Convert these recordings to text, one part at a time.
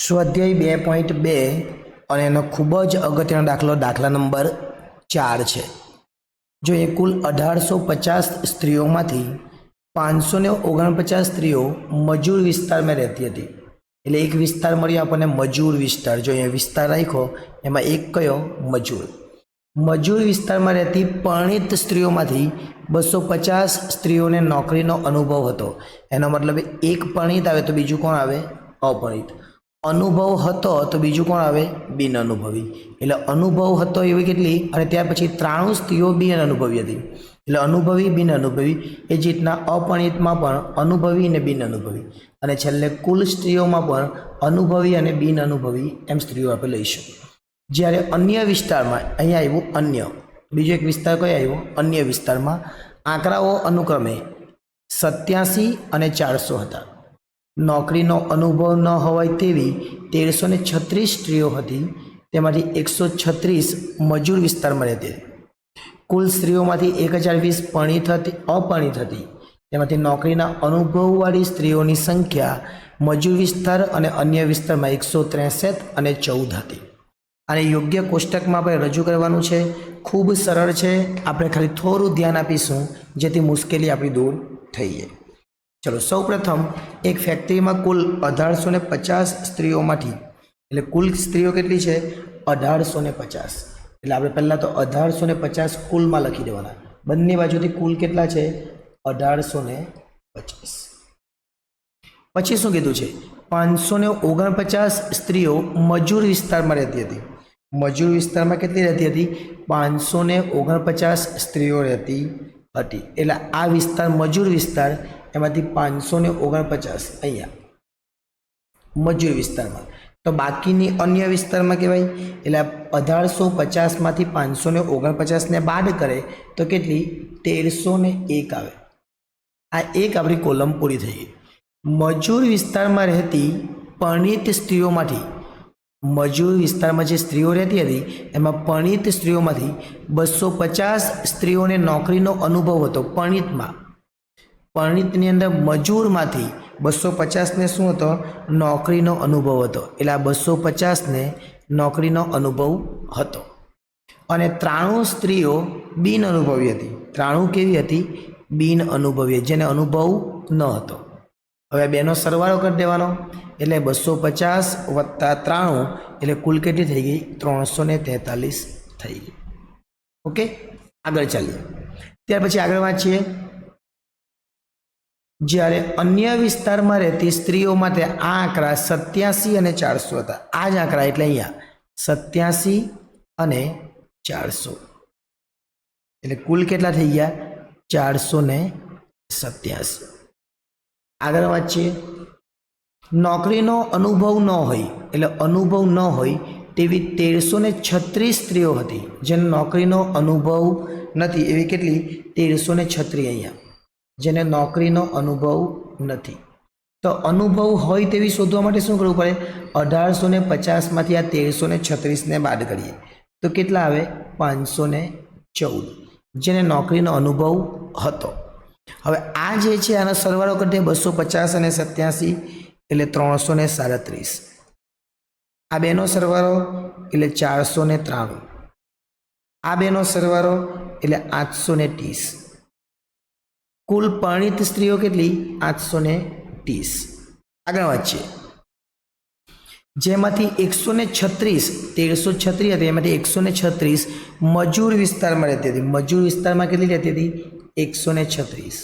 સ્વાધ્યાય 2.2 અને એનો ખૂબ જ અગત્યનો દાખલા નંબર 4 છે। જો એ કુલ 1850 સ્ત્રીઓમાંથી 549 સ્ત્રીઓ મજૂર વિસ્તારમાં રહેતી હતી। એટલે એક વિસ્તાર મળ્યો આપણને મજૂર વિસ્તાર। જો અહીંયા વિસ્તાર રાખ્યો એમાં એક કયો મજૂર। મજૂર વિસ્તારમાં રહેતી પરિણીત સ્ત્રીઓમાંથી 250 સ્ત્રીઓને નોકરીનો અનુભવ હતો। એનો મતલબ એક પરિણીત આવે તો બીજું કોણ આવે? અપરિણીત। અનુભવ હતો તો બીજું કોણ આવે? બિન અનુભવી। એટલે અનુભવ હતો એવી કેટલી? અને ત્યાર પછી 93 સ્ત્રીઓ બિન અનુભવી હતી। એટલે અનુભવી બિન અનુભવી એ જ રીતના અપરિણીતમાં પણ અનુભવી અને બિન અનુભવી, અને છેલ્લે કુલ સ્ત્રીઓમાં પણ અનુભવી અને બિન અનુભવી એમ સ્ત્રીઓ આપણે લઈશું। જ્યારે અન્ય વિસ્તારમાં અહીંયા આવ્યું અન્ય, બીજો એક વિસ્તાર કયો આવ્યો? અન્ય વિસ્તારમાં આંકડાઓ અનુક્રમે 87 અને 400 હતા। નોકરીનો અનુભવ ન હોય તેવી 1336 સ્ત્રીઓ હતી, તેમાંથી 136 મજૂર વિસ્તારમાં રહેતી હતી। કુલ સ્ત્રીઓમાંથી 1020 પરિણીત હતી, અપરિણીત હતી, તેમાંથી નોકરીના અનુભવવાળી સ્ત્રીઓની સંખ્યા મજૂર વિસ્તાર અને અન્ય વિસ્તારમાં 163 અને 14 હતી। અને યોગ્ય કોષ્ટકમાં આપણે રજૂ કરવાનું છે। ખૂબ સરળ છે, આપણે ખાલી થોડું ધ્યાન આપીશું જેથી મુશ્કેલી આપણી દૂર થઈ જાય। ચલો, સૌપ્રથમ એક ફેક્ટરીમાં કુલ 1850 સ્ત્રીઓમાંથી, એટલે કુલ સ્ત્રીઓ કેટલી છે? 1850। એટલે આપણે પહેલાં તો 1850 કુલમાં લખી દેવાના, બંને બાજુથી કુલ કેટલા છે? 1850। પછી શું કીધું છે? 549 સ્ત્રીઓ મજૂર વિસ્તારમાં રહેતી હતી। મજૂર વિસ્તારમાં કેટલી રહેતી હતી? 549 સ્ત્રીઓ રહેતી હતી। એટલે આ વિસ્તાર મજૂર વિસ્તાર, એમાંથી 549 અહીંયા મજૂર વિસ્તારમાં, તો બાકીની અન્ય વિસ્તારમાં કહેવાય। એટલે 1850માંથી 549ને બાદ કરે તો કેટલી? 1301 આવે। આ એક આપણી કોલમ પૂરી થઈ ગઈ। મજૂર વિસ્તારમાં રહેતી પરિણીત સ્ત્રીઓમાંથી, મજૂર વિસ્તારમાં જે સ્ત્રીઓ રહેતી હતી એમાં પરિણીત સ્ત્રીઓમાંથી 250 સ્ત્રીઓને નોકરીનો અનુભવ હતો। પરિણીતમાં, પરિણીતની અંદર મજૂરમાંથી 250ને શું હતો? નોકરીનો અનુભવ હતો। એટલે આ 250ને નોકરીનો અનુભવ હતો। અને 93 સ્ત્રીઓ બિન અનુભવી હતી। 93 કેવી હતી? બિન અનુભવી, જેને અનુભવ ન હતો। હવે બેનો સરવાળો કરી દેવાનો, એટલે 250 વત્તા 93 એટલે કુલ કેટલી થઈ ગઈ? 343 થઈ ગઈ। ઓકે, આગળ ચાલીએ। ત્યાર પછી આગળ વાંચીએ। જ્યારે અન્ય વિસ્તારમાં રહેતી સ્ત્રીઓ માટે આ આંકડા 87 અને 400 હતા। આ જ આંકડા, એટલે અહીંયા 87 અને 400, એટલે કુલ કેટલા થઈ ગયા? 487। આગળ વાંચીએ। નોકરીનો અનુભવ ન હોય, એટલે અનુભવ ન હોય તેવી 1336 સ્ત્રીઓ હતી। જેને નોકરીનો અનુભવ નથી એવી કેટલી? 1336 અહીંયા, જેને નોકરીનો અનુભવ નથી। તો અનુભવ હોય તેવી શોધવા માટે શું કરવું પડે? 1850માંથી આ 1336ને બાદ કરીએ તો કેટલા આવે? 514, જેને નોકરીનો અનુભવ હતો। હવે આ જે છે આનો સરવાળો કરી દે, 250 અને 87 એટલે 337। આ બેનો સરવાળો એટલે 493। આ બેનો સરવાળો એટલે 830। કુલ પરિણીત સ્ત્રીઓ કેટલી? 830। આગળ વાંચીએ। જેમાંથી 136, 1336 હતી, એમાંથી 136 મજૂર વિસ્તારમાં રહેતી હતી। મજૂર વિસ્તારમાં કેટલી રહેતી હતી? 136।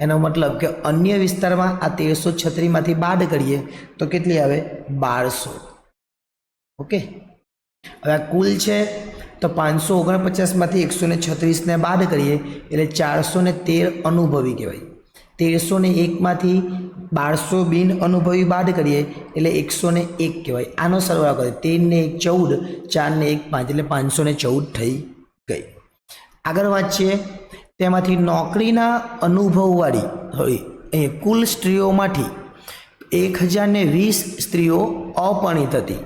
એનો મતલબ કે અન્ય વિસ્તારમાં આ 1336માંથી બાદ કરીએ તો કેટલી આવે? 1200। ઓકે, હવે આ કુલ છે તો 549માંથી 136ને બાદ કરીએ એટલે 413 અનુભવી કહેવાય। 1301માંથી 1200 બિન અનુભવી બાદ કરીએ એટલે 101 કહેવાય। આનો સરવાળો કરીએ, 13 ને 1 14, 4 ને 1 5, એટલે 514 થઈ ગઈ। આગળ વાંચીએ। તેમાંથી નોકરીના અનુભવવાળી અહીં કુલ સ્ત્રીઓમાંથી 1020 સ્ત્રીઓ અપરિણીત હતી।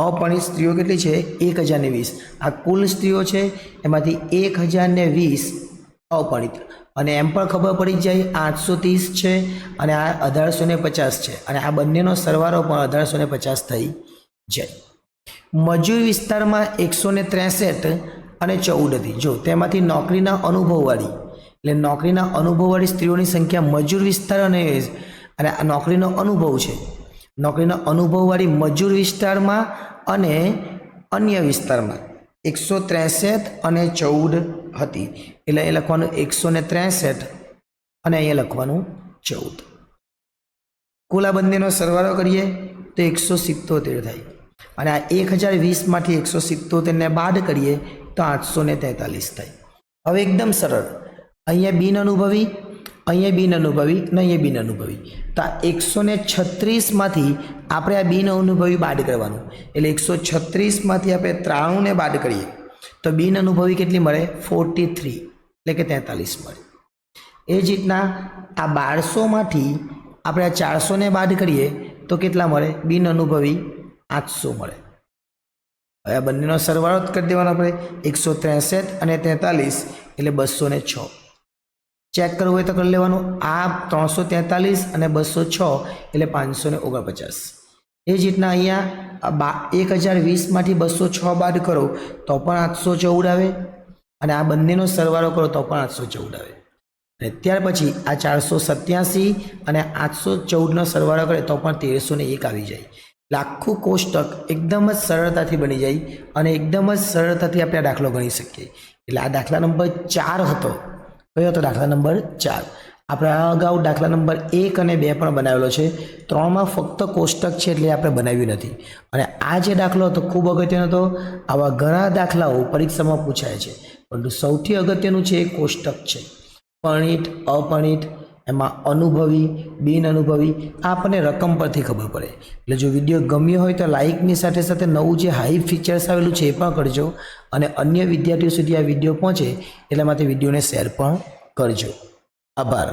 અપરિણીત સ્ત્રીઓ કેટલી છે? 1020। આ કુલ સ્ત્રીઓ છે એમાંથી 1020 અપરિણીત। અને એમ પણ ખબર પડી જાય 830 છે અને આ 1850 છે અને આ બંનેનો સરવાળો પણ 1850 થઈ જાય. મજૂર વિસ્તારમાં 163 અને 14 હતી. જો તેમાંથી નોકરીના અનુભવવાળી એટલે નોકરીના અનુભવવાળી સ્ત્રીઓની સંખ્યા મજૂર વિસ્તાર અને આ નોકરીનો અનુભવ છે. નોકરીનો અનુભવવાળી મજૂર વિસ્તારમાં અને અન્ય વિસ્તારમાં 163 અને 14 હતી. એટલે એ લખવાનું 163 અને અહીંયા લખવાનું 14. કુલ આ બંનેનો સરવાળો કરીએ તો 177 થાય અને આ 1020માંથી 177 ને બાદ કરીએ તો 843 થાય. હવે એકદમ સરળ, અહીંયા બિન અનુભવી, અહીંયા બિન અનુભવી ને અહીંયા બિન અનુભવી. તો આ 136માંથી આપણે આ બિન અનુભવી બાદ કરવાનું. એટલે 136માંથી આપણે 93 ને બાદ કરીએ તો બિન અનુભવી કેટલી મળે? 43 એટલે કે 43 મળે. એ જ રીતના આ 1200માંથી આપણે આ 400 ને બાદ કરીએ તો કેટલા મળે? બિન અનુભવી 800 મળે. હવે આ બંનેનો સરવાળો જ કરી દેવાનો આપણે. 163 અને 43 એટલે 206. ચેક કરવું હોય તો કરી લેવાનું. આ 343 અને 206 એટલે 549. એ જ રીતના અહીંયા 1020માંથી 206 બાદ કરો તો પણ 814 આવે અને આ બંનેનો સરવાળો કરો તો પણ 814 આવે. અને ત્યાર પછી આ 487 અને 814નો સરવાળો કરે તો પણ 1301 આવી જાય. એટલે આખું કોષ્ટક એકદમ જ સરળતાથી બની જાય અને એકદમ જ સરળતાથી આપણે આ દાખલો ગણી શકીએ. એટલે આ દાખલા નંબર 4 હતો. કયો હતો? દાખલા નંબર 4. આપણે આ અગાઉ દાખલા નંબર 1 અને 2 પણ બનાવેલો છે. 3માં ફક્ત કોષ્ટક છે એટલે આપણે બનાવ્યું નથી. અને આ જે દાખલો હતો ખૂબ અગત્યનો હતો. આવા ઘણા દાખલાઓ પરીક્ષામાં પૂછાય છે, પરંતુ સૌથી અગત્યનું છે એ કોષ્ટક છે. પરિણીત, અપરિણીત, એમાં અનુભવી, બિન અનુભવી, આ આપણને રકમ પરથી ખબર પડે. એટલે જો વિડીયો ગમ્યો હોય તો લાઇકની સાથે સાથે નવું જે હાઈ ફીચર્સ આવેલું છે એ પણ કરજો અને અન્ય વિદ્યાર્થીઓ સુધી આ વિડીયો પહોંચે એટલા માટે વિડીયોને શેર પણ કરજો. આભાર.